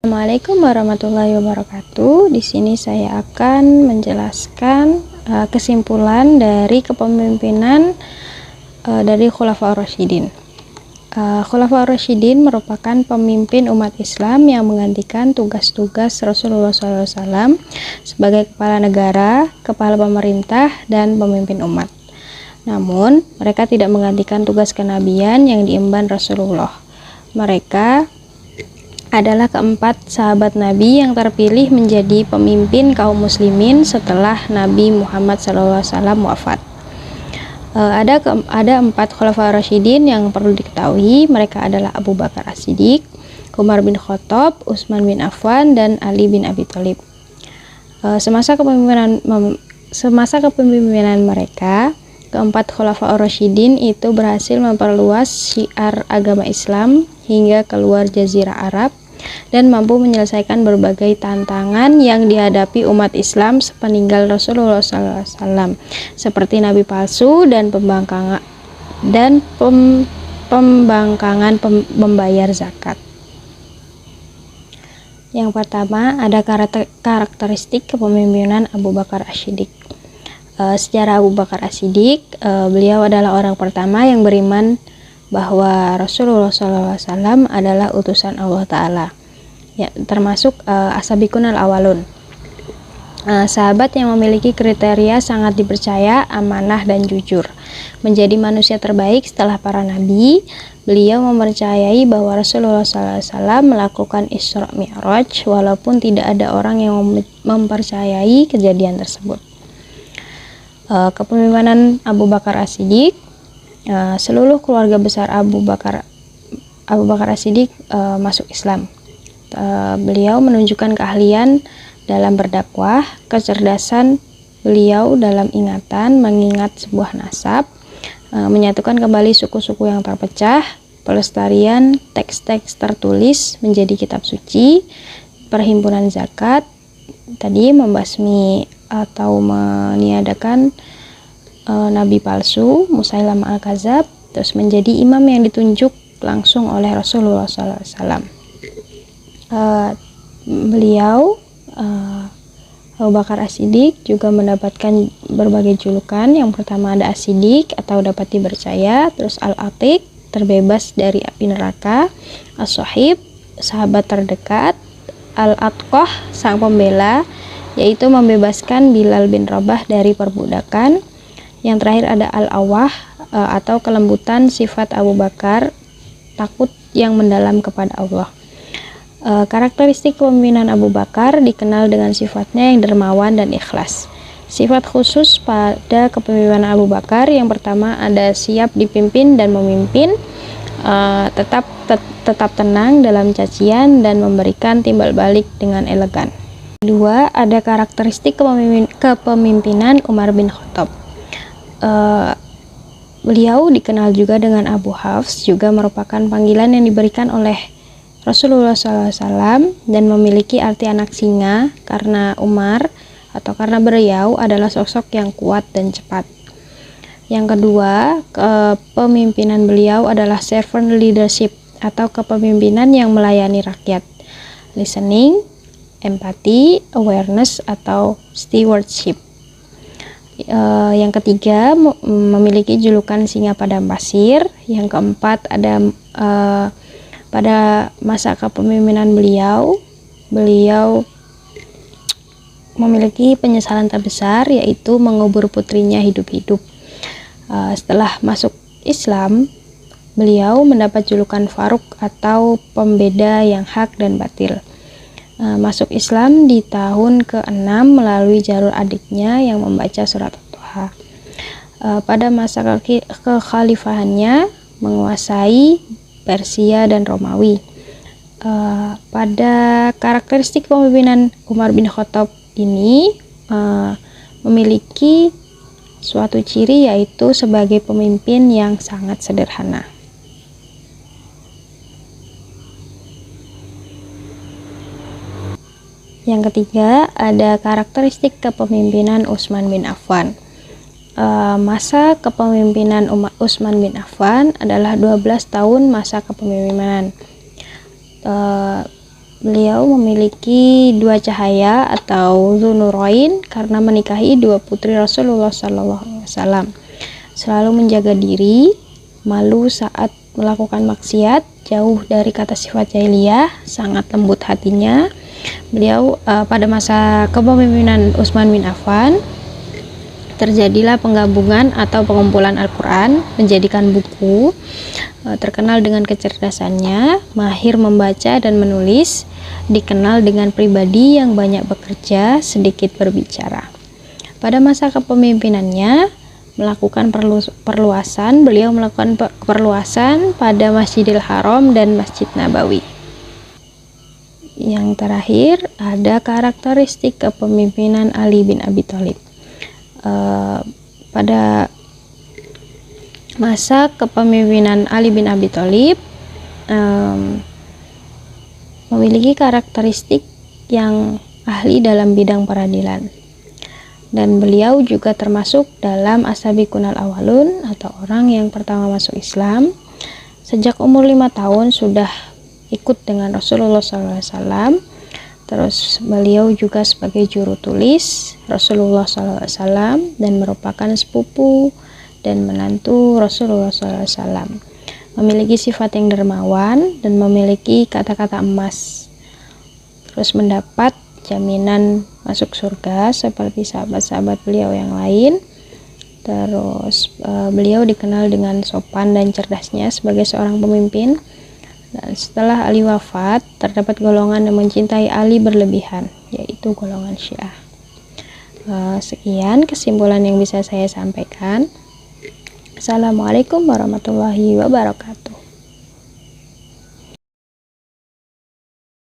Assalamualaikum warahmatullahi wabarakatuh. Di sini saya akan menjelaskan kesimpulan dari kepemimpinan dari Khulafaur Rasyidin. Khulafaur Rasyidin merupakan pemimpin umat Islam yang menggantikan tugas-tugas Rasulullah SAW sebagai kepala negara, kepala pemerintah, dan pemimpin umat. Namun, mereka tidak menggantikan tugas kenabian yang diemban Rasulullah. Mereka adalah keempat sahabat Nabi yang terpilih menjadi pemimpin kaum muslimin setelah Nabi Muhammad SAW wafat. Ada empat Khulafaur Rasyidin yang perlu diketahui. Mereka adalah Abu Bakar As-Siddiq, Umar bin Khattab, Utsman bin Affan, dan Ali bin Abi Thalib. Semasa kepemimpinan mereka, keempat Khulafaur Rasyidin itu berhasil memperluas syiar agama Islam hingga keluar Jazirah Arab dan mampu menyelesaikan berbagai tantangan yang dihadapi umat Islam sepeninggal Rasulullah SAW, seperti nabi palsu dan pembangkangan membayar zakat. Yang pertama, ada karakteristik kepemimpinan Abu Bakar As-Siddiq. Sejarah Abu Bakar As-Siddiq, beliau adalah orang pertama yang beriman bahwa Rasulullah SAW adalah utusan Allah Ta'ala, ya, termasuk as-sabiqun al-awwalun, sahabat yang memiliki kriteria sangat dipercaya, amanah, dan jujur. Menjadi manusia terbaik setelah para nabi, beliau mempercayai bahwa Rasulullah SAW melakukan Isra Mi'raj walaupun tidak ada orang yang mempercayai kejadian tersebut. Kepemimpinan Abu Bakar As-Siddiq, seluruh keluarga besar Abu Bakar As-Siddiq masuk Islam. Beliau menunjukkan keahlian dalam berdakwah, kecerdasan beliau dalam mengingat sebuah nasab, menyatukan kembali suku-suku yang terpecah, pelestarian teks-teks tertulis menjadi kitab suci, perhimpunan zakat, tadi membasmi atau meniadakan nabi palsu Musailamah al-Kadzab, terus menjadi imam yang ditunjuk langsung oleh Rasulullah SAW. Beliau Abu Bakar As-Siddiq juga mendapatkan berbagai julukan. Yang pertama ada As-Siddiq atau dapat dipercaya, terus Al-Atiq, terbebas dari api neraka, As-Sahib, sahabat terdekat, Al-Atqah, sang pembela, yaitu membebaskan Bilal bin Rabah dari perbudakan. Yang terakhir ada Al-Awwah, atau kelembutan sifat Abu Bakar, takut yang mendalam kepada Allah. Karakteristik kepemimpinan Abu Bakar dikenal dengan sifatnya yang dermawan dan ikhlas. Sifat khusus pada kepemimpinan Abu Bakar, yang pertama ada siap dipimpin dan memimpin, tetap tenang dalam cacian dan memberikan timbal balik dengan elegan. Kedua, ada karakteristik kepemimpinan Umar bin Khattab. Beliau dikenal juga dengan Abu Hafs, juga merupakan panggilan yang diberikan oleh Rasulullah SAW dan memiliki arti anak singa karena Umar atau karena beliau adalah sosok yang kuat dan cepat. Yang kedua, kepemimpinan beliau adalah servant leadership atau kepemimpinan yang melayani rakyat. Listening, empati, awareness, atau stewardship. Yang ketiga, memiliki julukan singa padang pasir. Yang keempat, ada pada masa kepemimpinan beliau memiliki penyesalan terbesar, yaitu mengubur putrinya hidup-hidup. Setelah masuk Islam, beliau mendapat julukan Faruq atau pembeda yang hak dan batil. Masuk Islam di tahun ke-6 melalui jalur adiknya yang membaca surat At-Taha. Pada masa kekhalifahannya menguasai Persia dan Romawi. Pada karakteristik kepemimpinan Umar bin Khattab ini memiliki suatu ciri, yaitu sebagai pemimpin yang sangat sederhana. Yang ketiga, ada karakteristik kepemimpinan Utsman bin Affan. Masa kepemimpinan Utsman bin Affan adalah 12 tahun masa kepemimpinan. Beliau memiliki dua cahaya atau Dzunurain karena menikahi dua putri Rasulullah SAW. Selalu menjaga diri, malu saat melakukan maksiat, jauh dari kata sifat jahiliyah, sangat lembut hatinya. Beliau pada masa kepemimpinan Utsman bin Affan terjadilah penggabungan atau pengumpulan Al-Quran menjadikan buku. Terkenal dengan kecerdasannya, mahir membaca dan menulis, dikenal dengan pribadi yang banyak bekerja, sedikit berbicara. Pada masa kepemimpinannya melakukan perluasan, beliau melakukan perluasan pada Masjidil Haram dan Masjid Nabawi. Yang terakhir, ada karakteristik kepemimpinan Ali bin Abi Thalib. Pada masa kepemimpinan Ali bin Abi Thalib memiliki karakteristik yang ahli dalam bidang peradilan, dan beliau juga termasuk dalam as-sabiqunal awalun atau orang yang pertama masuk Islam. Sejak umur 5 tahun sudah ikut dengan Rasulullah SAW. Terus beliau juga sebagai juru tulis Rasulullah SAW dan merupakan sepupu dan menantu Rasulullah SAW. Memiliki sifat yang dermawan dan memiliki kata-kata emas. Terus mendapat jaminan masuk surga seperti sahabat-sahabat beliau yang lain. Terus beliau dikenal dengan sopan dan cerdasnya sebagai seorang pemimpin. Dan setelah Ali wafat, terdapat golongan yang mencintai Ali berlebihan, yaitu golongan Syiah. Sekian kesimpulan yang bisa saya sampaikan. Assalamualaikum warahmatullahi wabarakatuh.